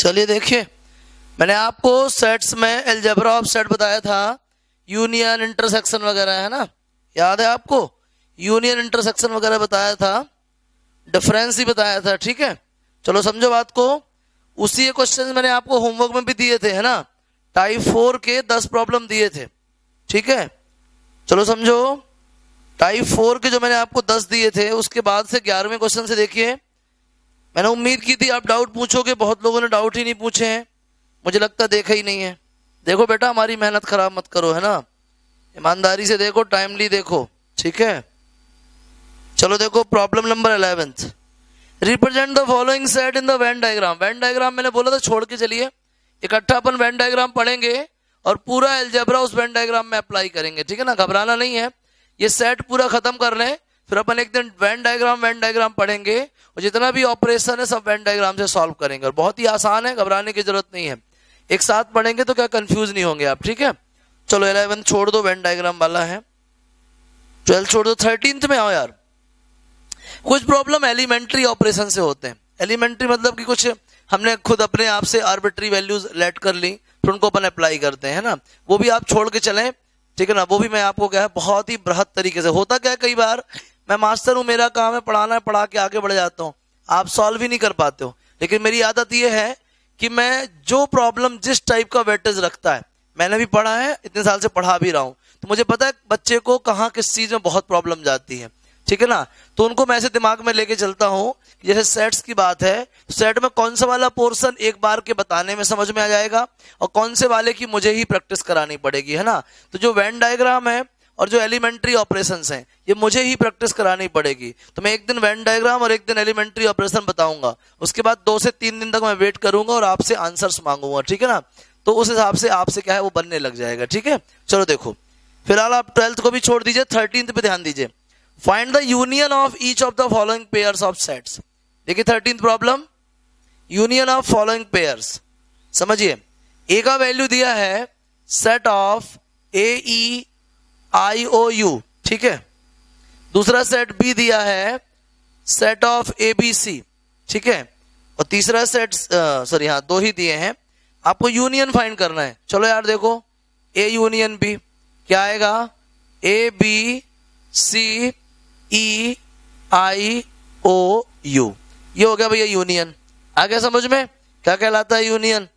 चलिए देखिए, मैंने आपको सेट्स में अलजेब्रा ऑफ सेट बताया था, यूनियन इंटरसेक्शन वगैरह, है ना, याद है आपको? यूनियन इंटरसेक्शन वगैरह बताया था, डिफरेंस ही बताया था, ठीक है। चलो समझो बात को। उसी क्वेश्चन मैंने आपको होमवर्क में भी दिए थे, है ना, टाइप 4 के 10 प्रॉब्लम दिए थे, ठीक है। चलो समझो, टाइप 4 के जो मैंने आपको 10 दिए थे, उसके बाद से 11वें क्वेश्चन से देखिए। मैंने उम्मीद की थी आप डाउट पूछोगे, बहुत लोगों ने डाउट ही नहीं पूछे हैं, मुझे लगता देखा ही नहीं है। देखो बेटा, हमारी मेहनत खराब मत करो, है ना, ईमानदारी से देखो, टाइमली देखो, ठीक है। चलो देखो problem number 11, represent the following set in the Venn diagram. Venn diagram मैंने बोला था छोड़ के चलिए, इकट्ठा अपन वेन डायग्राम पढ़ेंगे और पूरा अलजेब्रा उस वेन डायग्राम में अप्लाई करेंगे, ठीक है ना, घबराना नहीं है। ये सेट पूरा खत्म कर लें, फिर अपन एक दिन वेन डायग्राम पढ़ेंगे और जितना भी ऑपरेशन है सब वेन डायग्राम से सॉल्व करेंगे, और बहुत ही आसान है, घबराने की जरूरत नहीं है। एक साथ पढ़ेंगे तो क्या कंफ्यूज नहीं होंगे आप, ठीक है। चलो 11 छोड़ दो, वेन डायग्राम वाला है। 12 छोड़ दो, 13th में आओ यार। कुछ प्रॉब्लम एलिमेंट्री ऑपरेशन से होते हैं। एलिमेंट्री मतलब कि कुछ हमने खुद अपने आप से आर्बिट्री वैल्यूज लेट कर ली, फिर उनको अपन अप्लाई करते हैं, है ना, वो भी आप छोड़ के चलें, ठीक है ना। वो भी मैं आपको क्या है बहुत ही बृहद तरीके से होता क्या है, कई बार मैं मास्टर हूं, मेरा काम है पढ़ाना है, पढ़ा के आगे बढ़ जाता हूं, आप सॉल्व ही नहीं कर पाते हो। लेकिन मेरी आदत यह है कि मैं जो प्रॉब्लम जिस टाइप का वेटेज रखता है, मैंने भी पढ़ा है, इतने साल से पढ़ा भी रहा हूं, तो मुझे पता है बच्चे को कहाँ किस चीज में बहुत प्रॉब्लम जाती है, ठीक है ना। तो उनको मैं ऐसे दिमाग में लेके चलता हूं, जैसे सेट्स की बात है, सेट में कौन सा वाला पोर्शन एक बार के बताने में समझ में आ जाएगा और कौन से वाले की मुझे ही प्रैक्टिस करानी पड़ेगी, है ना। तो जो वेन डायग्राम है और जो एलिमेंट्री ऑपरेशंस हैं, ये मुझे ही प्रैक्टिस करानी पड़ेगी। तो मैं एक दिन वेन डायग्राम और एक दिन एलिमेंट्री ऑपरेशन बताऊंगा, उसके बाद 2 से 3 दिन तक मैं वेट करूंगा और आपसे आंसर्स मांगूंगा, ठीक है ना। तो उस हिसाब से आपसे क्या है वो बनने लग जाएगा, ठीक है। चलो देखो, फिलहाल आप 12th को भी छोड़ दीजिए, 13th पे ध्यान दीजिए। Find the union of each of the following pairs of sets. देखिए 13th problem, union of following pairs. समझिए, ए का वैल्यू दिया है सेट ऑफ AEIOU, ठीक है। दूसरा सेट बी दिया है सेट ऑफ ABC, ठीक है। और तीसरा सेट सॉरी हाँ 2 ही दिए हैं, आपको यूनियन फाइंड करना है। चलो यार देखो, A यूनियन B क्या आएगा, ABCEIOU, ये हो गया भैया यूनियन। आ गया समझ में क्या कहलाता है यूनियन?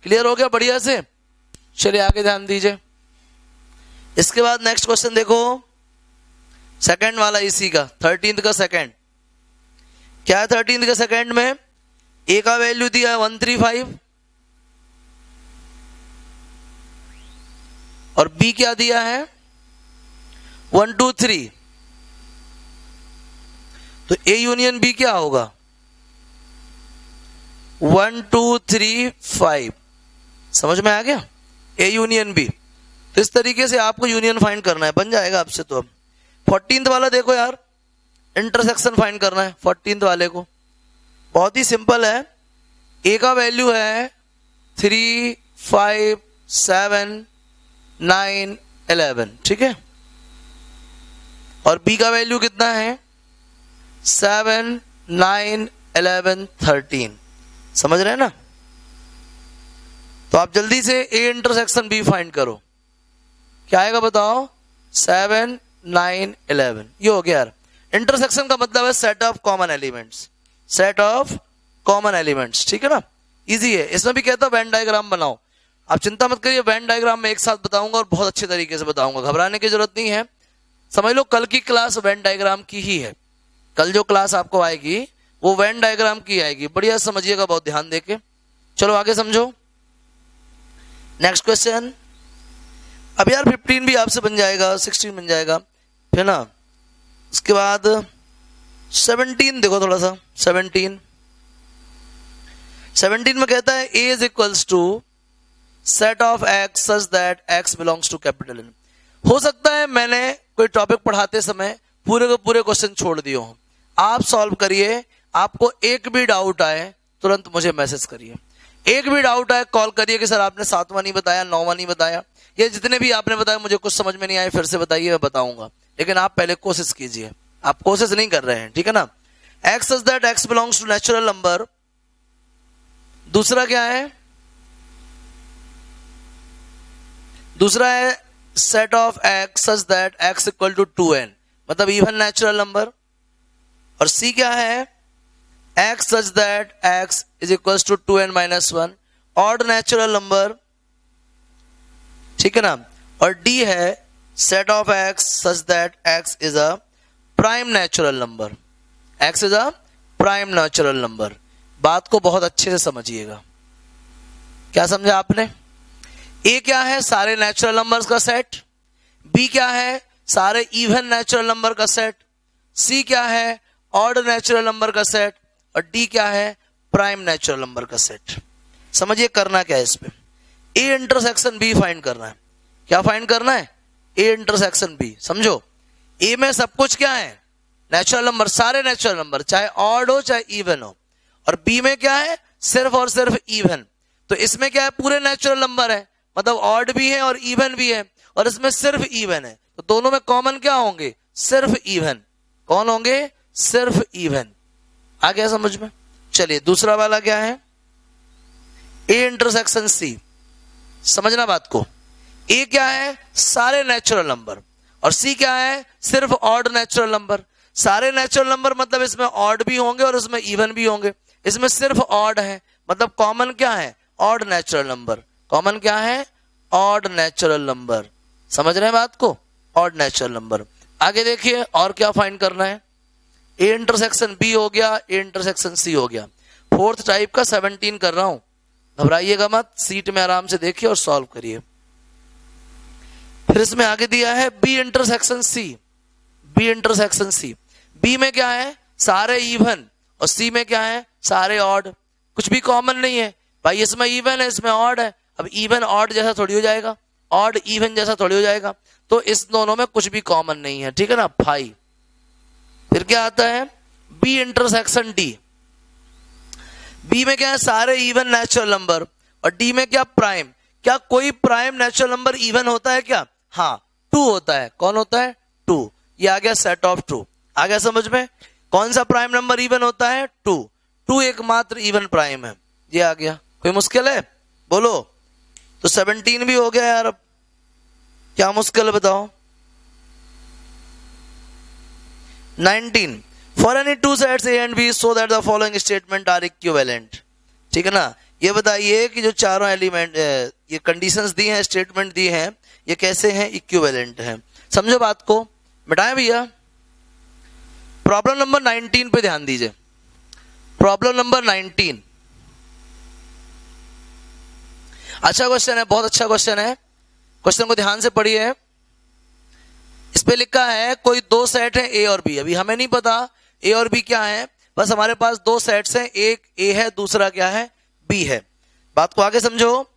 क्लियर हो गया बढ़िया से? चलिए आगे ध्यान दीजिए। इसके बाद नेक्स्ट क्वेश्चन देखो, सेकंड वाला इसी का, 13th का सेकंड। क्या है 13th का सेकंड में? ए का वैल्यू दिया है 135 और बी क्या दिया है 1 2 3। तो ए यूनियन बी क्या होगा 1 2 3 5। समझ में आ गया? A union B. तो इस तरीके से आपको यूनियन फाइंड करना है, बन जाएगा आपसे। तो अब 14th वाला देखो यार, इंटरसेक्शन फाइंड करना है 14th वाले को। बहुत ही सिंपल है, ए का वैल्यू है 3 5 7 9 11, ठीक है। और बी का वैल्यू कितना है 7 9 11 13। समझ रहे हैं ना? तो आप जल्दी से ए इंटरसेक्शन बी फाइंड करो, क्या आएगा बताओ 7 9 11। ये हो गया यार। इंटरसेक्शन का मतलब है set of common elements, set of common elements, ठीक है ना। इजी है। इसमें भी कहता है वेन डायग्राम बनाओ, आप चिंता मत करिए, वेन डायग्राम में एक साथ बताऊंगा और बहुत अच्छे तरीके से बताऊंगा, घबराने की जरूरत नहीं है। समझ लो कल की क्लास वेन डायग्राम की ही है, कल जो क्लास आपको आएगी वो वेन डायग्राम की आएगी, बढ़िया समझिएगा, बहुत ध्यान देके। चलो आगे समझो। Next question. अब यार 15 भी आपसे बन जाएगा, 16 बन जाएगा, है ना। उसके बाद 17 देखो थोड़ा सा। 17 में कहता है A is equals to set of x such that x belongs to capital N। हो सकता है मैंने कोई टॉपिक पढ़ाते समय पूरे के पूरे क्वेश्चन छोड़ दिए हो, आप सॉल्व करिए। आपको एक भी डाउट आए तुरंत मुझे मैसेज करिए, एक भी डाउट आए कॉल करिए कि सर आपने 7वां नहीं बताया, 9वां नहीं बताया, ये जितने भी आपने बताया मुझे कुछ समझ में नहीं आए, फिर से बताइए, मैं बताऊंगा। लेकिन आप पहले कोशिश कीजिए, आप कोशिश नहीं कर रहे हैं, ठीक है ना। X such that x belongs to natural number, दूसरा क्या है, दूसरा है set of x such that x equal to 2n, मतलब इवन नेचुरल नंबर। और सी क्या है, x such that x is equal to 2n minus 1, odd natural number, ठीक है ना। और डी है set of x such that x is a prime natural number, x is a prime natural number. बात को बहुत अच्छे से समझिएगा। क्या समझा आपने? ए क्या है, सारे नेचुरल नंबर्स का सेट, बी क्या है, सारे इवन नेचुरल नंबर का सेट, सी क्या है, ऑड नेचुरल नंबर का सेट, और डी क्या है, प्राइम नेचुरल नंबर का सेट। समझिए करना क्या है इस पे, ए इंटरसेक्शन बी फाइंड करना है। क्या फाइंड करना है? A intersection B. समझो, ए में सब कुछ क्या है, नेचुरल नंबर, सारे नेचुरल नंबर, चाहे ऑड हो चाहे इवन हो। और बी में क्या है, सिर्फ और सिर्फ इवन। तो इसमें क्या है, पूरे नेचुरल नंबर है, मतलब ऑड भी है और इवन भी है, और इसमें सिर्फ इवन है। तो दोनों में कॉमन क्या होंगे, सिर्फ इवन। कौन होंगे, सिर्फ इवन। आ गया समझ में? चलिए दूसरा वाला क्या है, ए इंटरसेक्शन सी। समझना बात को, ए क्या है, सारे नेचुरल नंबर, और सी क्या है, सिर्फ ऑड नेचुरल नंबर। सारे नेचुरल नंबर मतलब इसमें ऑड भी होंगे और इसमें इवन भी होंगे, इसमें सिर्फ ऑड है, मतलब कॉमन क्या है, ऑड नेचुरल नंबर। कॉमन क्या है, ऑड नेचुरल नंबर। समझ रहे हैं बात को, ऑड नेचुरल नंबर। आगे देखिए और क्या फाइंड करना है, ए इंटरसेक्शन बी हो गया, ए इंटरसेक्शन सी हो गया। फोर्थ टाइप का 17 कर रहा हूं, घबराइएगा मत, सीट में आराम से देखिए और सॉल्व करिए। फिर इसमें आगे दिया है B intersection C, B intersection C. B में क्या है, सारे इवन, और सी में क्या है, सारे ऑड। कुछ भी कॉमन नहीं है भाई, इसमें इवन है इसमें ऑड है। अब इवन ऑड जैसा थोड़ी हो जाएगा, ऑड इवन जैसा थोड़ी हो जाएगा, तो इस दोनों में कुछ भी कॉमन नहीं है, ठीक है ना भाई। फिर क्या आता है, बी इंटरसेक्शन डी। बी में क्या है, सारे इवन नेचुरल नंबर, और डी में क्या, प्राइम। क्या कोई प्राइम नेचुरल नंबर इवन होता है क्या? हाँ, 2 होता है। कौन होता है? 2। ये आ गया सेट ऑफ 2। आ गया समझ में? कौन सा प्राइम नंबर इवन होता है? 2। 2 एकमात्र इवन प्राइम है, ये आ गया। कोई मुश्किल है बोलो? तो 17 भी हो गया यार, अब क्या मुश्किल है बताओ। 19, for any two sets A and B so that the following statement are equivalent. ठीक है ना, ये बताइए कि जो चारों एलिमेंट, ये कंडीशंस दी हैं, स्टेटमेंट दी हैं, ये कैसे हैं, इक्विवेलेंट हैं। समझो बात को, मिटाएं भैया। प्रॉब्लम नंबर 19 पे ध्यान दीजिए। प्रॉब्लम नंबर 19 अच्छा क्वेश्चन है, बहुत अच्छा क्वेश्चन है। क्वेश्चन को ध्यान से पढ़िए। इस पे लिखा है कोई 2 सेट हैं ए और बी। अभी हमें नहीं पता ए और बी क्या है, बस हमारे पास 2 सेट्स हैं, एक ए है दूसरा क्या है, बी है। बात को आगे समझो।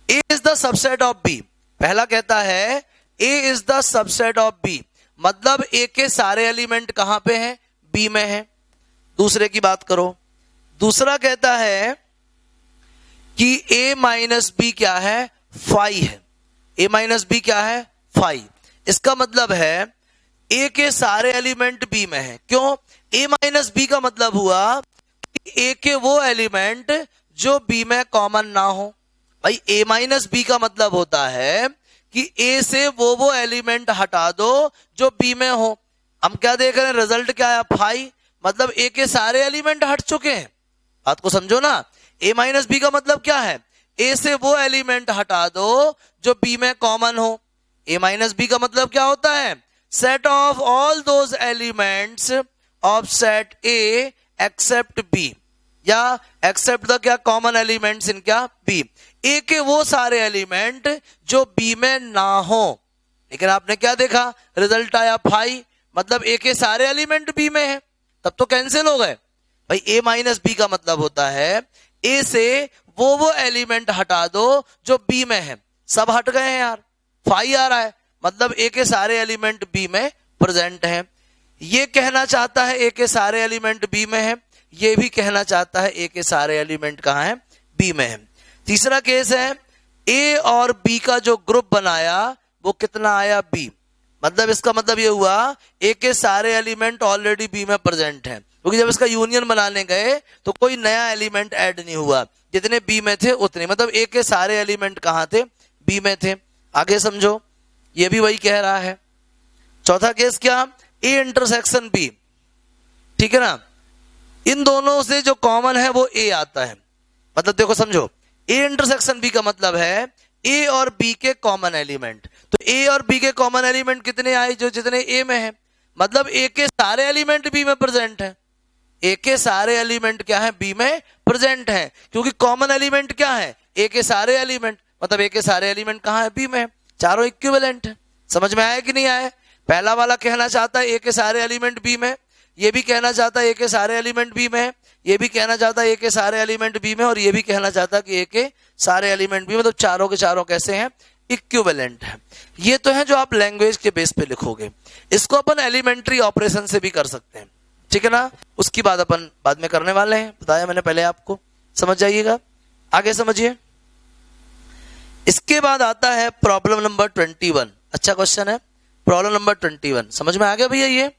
A is the subset of B. पहला कहता है A is the subset of B, मतलब ए के सारे एलिमेंट कहां पे हैं, बी में है। दूसरे की बात करो। दूसरा कहता है कि a माइनस बी क्या है, 5 है। a माइनस बी क्या है, 5। इसका मतलब है a के सारे एलिमेंट b में है। क्यों? a माइनस बी का मतलब हुआ कि a के वो एलिमेंट जो b में कॉमन ना हो। भाई a माइनस बी का मतलब होता है कि a से वो एलिमेंट हटा दो जो b में हो। हम क्या देख रहे हैं, रिजल्ट क्या है, 5, मतलब a के सारे एलिमेंट हट चुके हैं। बात को समझो ना। a माइनस बी का मतलब क्या है, a से वो एलिमेंट हटा दो जो b में कॉमन हो। a माइनस बी का मतलब क्या होता है, set of all those elements of set a except b, या एक्सेप्ट द क्या, कॉमन एलिमेंट्स इन क्या, b। a के वो सारे एलिमेंट जो b में ना हो। लेकिन आपने क्या देखा, रिजल्ट आया 5, मतलब a के सारे एलिमेंट b में है, तब तो कैंसिल हो गए। भाई a माइनस बी का मतलब होता है a से वो एलिमेंट हटा दो जो b में है। सब हट गए हैं यार, 5 आ रहा है, मतलब a के सारे एलिमेंट b में प्रेजेंट हैं। ये कहना चाहता है a के सारे एलिमेंट b में है, ये भी कहना चाहता है a के सारे एलिमेंट कहां है, b में है। तीसरा केस है a और b का जो ग्रुप बनाया वो कितना आया, b। मतलब इसका मतलब ये हुआ a के सारे एलिमेंट ऑलरेडी b में प्रेजेंट हैं, क्योंकि जब इसका यूनियन बनाने गए तो कोई नया एलिमेंट ऐड नहीं हुआ, जितने बी में थे उतने, मतलब ए के सारे एलिमेंट कहाँ थे, बी में थे। आगे समझो, ये भी वही कह रहा है। चौथा केस क्या, ए इंटरसेक्शन बी, ठीक है ना, इन दोनों से जो कॉमन है वो ए आता है। मतलब देखो समझो, ए इंटरसेक्शन बी का मतलब है ए और बी के कॉमन एलिमेंट। तो ए और बी के कॉमन एलिमेंट कितने आए, जो जितने ए में है, मतलब ए के सारे एलिमेंट बी में प्रेजेंट है। ए के सारे एलिमेंट क्या है, बी में प्रेजेंट है, क्योंकि कॉमन एलिमेंट क्या है, ए के सारे एलिमेंट, मतलब ए के सारे एलिमेंट कहाँ है, बी में है। चारों इक्विवेलेंट है। समझ में आया कि नहीं आया? पहला वाला कहना चाहता है ए के सारे एलिमेंट बी में, ये भी कहना चाहता है ए के सारे एलिमेंट बी में, ये भी कहना चाहता है ए के सारे एलिमेंट बी में, और ये भी कहना चाहता है कि ए के सारे एलिमेंट बी में। मतलब चारों के चारों कैसे हैं, इक्विवेलेंट है। ये तो है जो आप लैंग्वेज के बेस पे लिखोगे। इसको अपन एलिमेंट्री ऑपरेशन से भी कर सकते हैं, ठीक है ना, उसकी बात अपन बाद में करने वाले हैं, बताया मैंने पहले आपको, समझ जाइएगा। आगे समझिए, इसके बाद आता है प्रॉब्लम नंबर 21। अच्छा क्वेश्चन है, प्रॉब्लम नंबर 21 समझ में आ गया भैया? ये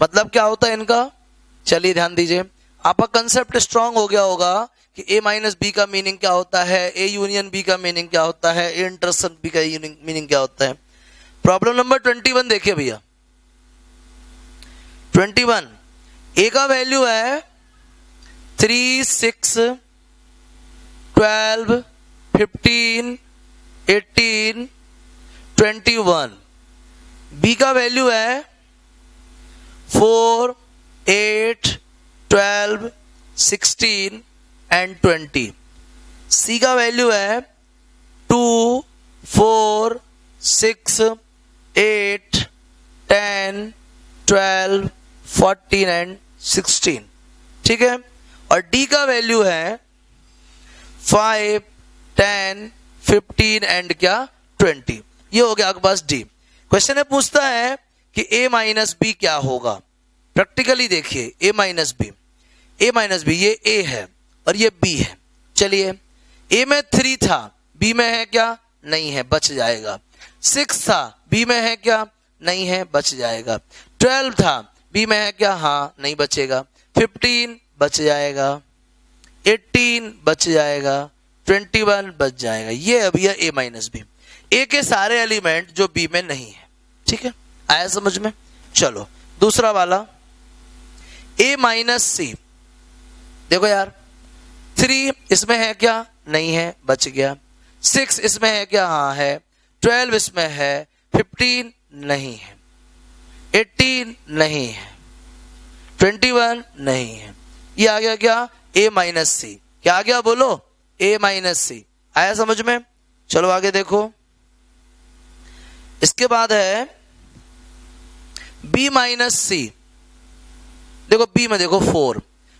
मतलब क्या होता है इनका, चलिए ध्यान दीजिए। आपका कंसेप्ट स्ट्रांग हो गया होगा कि ए माइनस बी का मीनिंग क्या होता है, ए यूनियन बी का मीनिंग क्या होता है, ए इंटरसेक्शन बी का मीनिंग क्या होता है। प्रॉब्लम नंबर 21 देखिए भैया। 21, ए का वैल्यू है 3, 6, 12, 15, 18, 21। बी का वैल्यू है 4, 8, 12, 16 एंड 20। सी का वैल्यू है 2, 4, 6, 8, 10, 12, 14 एंड 16, ठीक है। और डी का वैल्यू है 5, 10, 15 एंड क्या 20। ये हो गया आपके पास डी। क्वेश्चन है, पूछता है कि ए माइनस बी क्या होगा। प्रैक्टिकली देखिए, ए माइनस बी, ए माइनस बी, ये ए है और ये बी है। चलिए, ए में 3 था, बी में है क्या, नहीं है, बच जाएगा। 6 था, बी में है क्या, नहीं है, बच जाएगा। 12 था, बी में है क्या, हाँ, नहीं बचेगा। 15 बच जाएगा, 18 बच जाएगा, 21 बच जाएगा। ये अभी है ए माइनस बी, ए के सारे एलिमेंट जो बी में नहीं है, ठीक है। आया समझ में? चलो दूसरा वाला, ए माइनस सी। देखो यार, 3 इसमें है क्या, नहीं है, बच गया। 6 इसमें है क्या, हाँ है। 12 इसमें है, 15 नहीं है, 18 नहीं है, 21 नहीं है। ये आ गया क्या, ए माइनस सी। क्या आ गया बोलो, ए माइनस सी। आया समझ में? चलो आगे देखो। इसके बाद है बी माइनस सी। देखो बी में देखो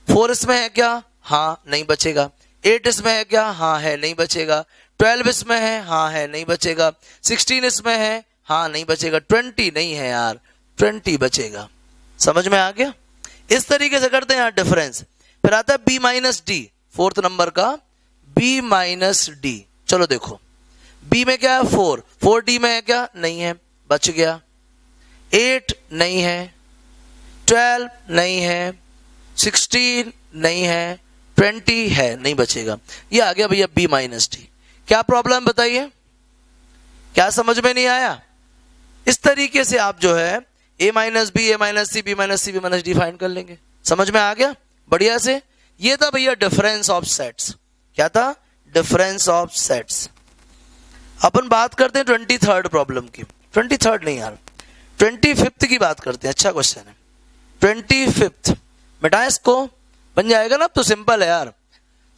4 इसमें है क्या, हाँ, नहीं बचेगा। 8 इसमें है क्या, हाँ है, नहीं बचेगा। 12 इसमें है, हाँ है, नहीं बचेगा। 16 इसमें है, हाँ, नहीं बचेगा। 20 नहीं है यार, 20 बचेगा। समझ में आ गया? इस तरीके से करते हैं यार डिफरेंस। फिर आता है B minus D, 4th number का बी माइनस डी। चलो देखो, बी में क्या है 4 डी में है क्या, नहीं है, बच गया। 8 नहीं है, 12 नहीं है, 16 नहीं है, 20 है, नहीं बचेगा। ये आ गया भैया बी माइनस डी। क्या प्रॉब्लम बताइए, क्या समझ में नहीं आया? इस तरीके से आप जो है ए माइनस बी, ए माइनस सी, बी माइनस सी, बी माइनस डी फाइंड कर लेंगे। समझ में आ गया बढ़िया से? ये था भैया डिफरेंस ऑफ सेट्स। क्या था? Difference of sets. अपन बात करते हैं 23rd प्रॉब्लम की। 23rd नहीं यार, 25th की बात करते हैं। अच्छा क्वेश्चन है 25th। बेटा इसको बन जाएगा ना, अब तो सिंपल है यार।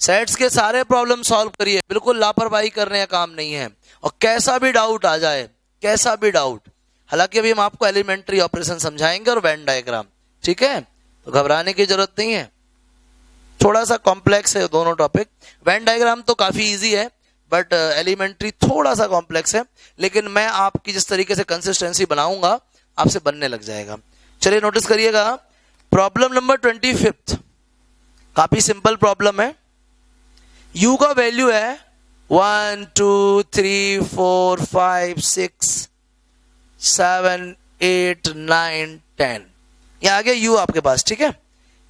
सेट्स के सारे प्रॉब्लम सॉल्व करिए, बिल्कुल लापरवाही करने का काम नहीं है। और कैसा भी डाउट आ जाए, कैसा भी डाउट, हालांकि अभी हम आपको एलिमेंट्री ऑपरेशन समझाएंगे और वेन डायग्राम, ठीक है, तो घबराने की जरूरत नहीं है। थोड़ा सा कॉम्प्लेक्स है दोनों टॉपिक। वेन डायग्राम तो काफी इजी है, बट एलिमेंट्री थोड़ा सा कॉम्प्लेक्स है, लेकिन मैं आपकी जिस तरीके से कंसिस्टेंसी बनाऊंगा आपसे बनने लग जाएगा। चलिए नोटिस करिएगा, प्रॉब्लम नंबर 25th काफी सिंपल प्रॉब्लम है। u का वैल्यू है 1 2 3 4 5 6 7 8 9 10। यह आ गया u आपके पास, ठीक है।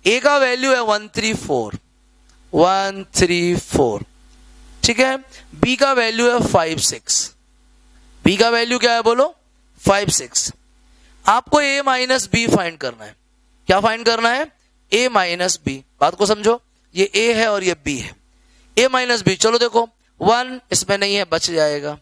a का वैल्यू है 134, 1 3 4, ठीक है। बी का वैल्यू है 5 6, बी का वैल्यू क्या है बोलो 5 6। आपको a माइनस बी फाइंड करना है। क्या फाइंड करना है? a minus B. बात को समझो, ये a है और ये b है। a माइनस बी, चलो देखो 1 इसमें नहीं है बच जाएगा,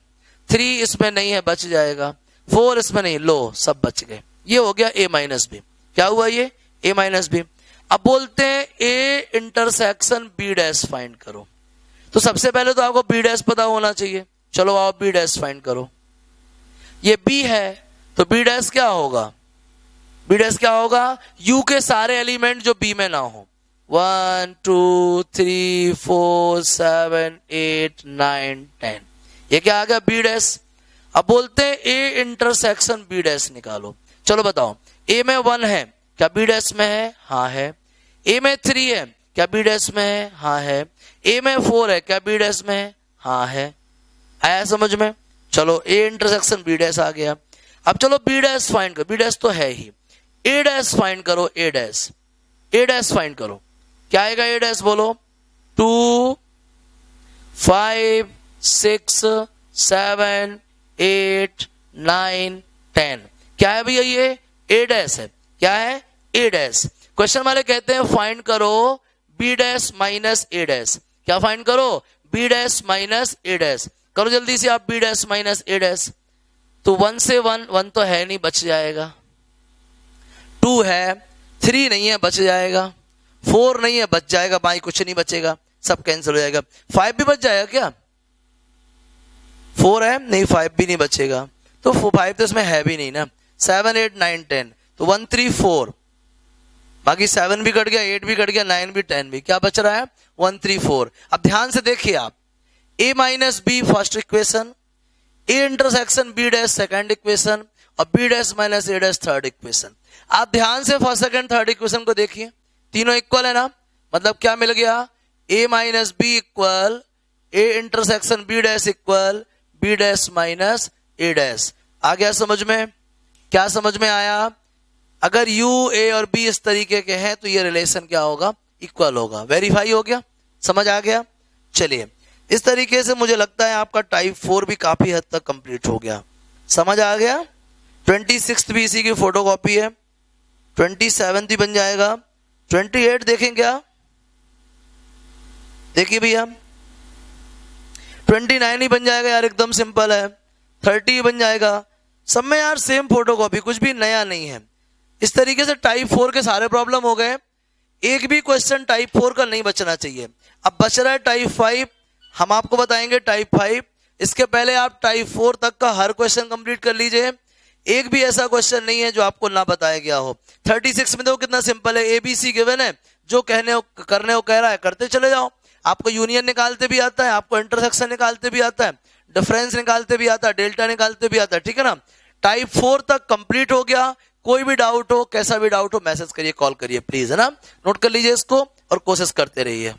3 इसमें नहीं है बच जाएगा, 4 इसमें नहीं, लो सब बच गए। ये हो गया a माइनस बी। क्या हुआ ये? a minus B. अब बोलते हैं a intersection b dash find करो। तो सबसे पहले तो आपको b डैश पता होना चाहिए। चलो आओ b डैश फाइंड करो। ये b है तो b डैश क्या होगा? b डैश क्या होगा? u के सारे एलिमेंट जो b में ना हो। 1 2 3 4 7 8 9 10, ये क्या आ गया? b dash. अब बोलते हैं a इंटरसेक्शन b डैश निकालो। चलो बताओ, a में 1 है, क्या b डैश में है? हाँ है। a में 3 है, क्या b डैश में है? हाँ है। a में 4 है, क्या b डैश में है? हाँ है। आया समझ में? चलो a इंटरसेक्शन b डैश आ गया। अब चलो b डैश फाइंड करो, b डैश तो है ही। a डैश फाइंड करो, a dash, a dash find करो। क्या आएगा a डैश बोलो? 2 5 6 7 8 9 10, क्या है भैया? ये a डैश है। क्या है? a dash. क्वेश्चन वाले कहते हैं फाइंड करो b dash minus a dash. क्या फाइंड करो? b dash minus a dash. करो जल्दी से आप b dash minus a dash. तो 1 से 1, 1 तो है नहीं, बच जाएगा। 2 है, 3 नहीं है, बच जाएगा। 4 नहीं है, बच जाएगा। बाई कुछ नहीं बचेगा, सब कैंसिल हो जाएगा। 5 भी बच जाएगा क्या? 4 है नहीं, 5 भी नहीं बचेगा। तो 5 तो इसमें है भी नहीं ना। 7 8 9 10, तो 1 3 4, बाकी 7 भी कट गया, 8 भी कट गया, 9 भी 10 भी, क्या बच रहा है? 1 3 4। अब ध्यान से देखिए आप, a minus B first equation, a intersection b dash second equation, और b dash minus a dash third equation. आप ध्यान से फर्स्ट सेकंड थर्ड इक्वेशन को देखिए, तीनों इक्वल है ना। मतलब क्या मिल गया? a minus B equal a intersection b dash equal b dash minus a dash. आ गया समझ में? क्या समझ में आया? अगर u a और b इस तरीके के हैं तो ये रिलेशन क्या होगा? इक्वल होगा। वेरीफाई हो गया? समझ आ गया? चलिए, इस तरीके से मुझे लगता है आपका टाइप 4 भी काफी हद तक कंप्लीट हो गया। समझ आ गया? 26th भी इसी की फोटो कॉपी है, 27th ही बन जाएगा। 28 देखें क्या? देखिए भैया, 29 ही बन जाएगा यार, एकदम सिंपल है। 30 ही बन जाएगा। सब में यार सेम फोटो कॉपी, कुछ भी नया नहीं है। इस तरीके से टाइप 4 के सारे प्रॉब्लम हो गए। एक भी क्वेश्चन टाइप 4 का नहीं बचना चाहिए। अब बच रहा है टाइप 5, हम आपको बताएंगे टाइप 5। इसके पहले आप टाइप 4 तक का हर क्वेश्चन कंप्लीट कर लीजिए। एक भी ऐसा क्वेश्चन नहीं है जो आपको ना बताया गया हो। 36 में देखो कितना सिंपल है, ABC गिवन है, जो करने को कह रहा है करते चले जाओ। आपको यूनियन निकालते भी आता है, आपको इंटरसेक्शन निकालते भी आता है, डिफरेंस निकालते भी आता है, डेल्टा निकालते भी आता है, ठीक है ना। टाइप 4 तक कंप्लीट हो गया। कोई भी डाउट हो, कैसा भी डाउट हो, मैसेज करिए, कॉल करिए प्लीज, है ना। नोट कर लीजिए इसको और कोशिश करते रहिए।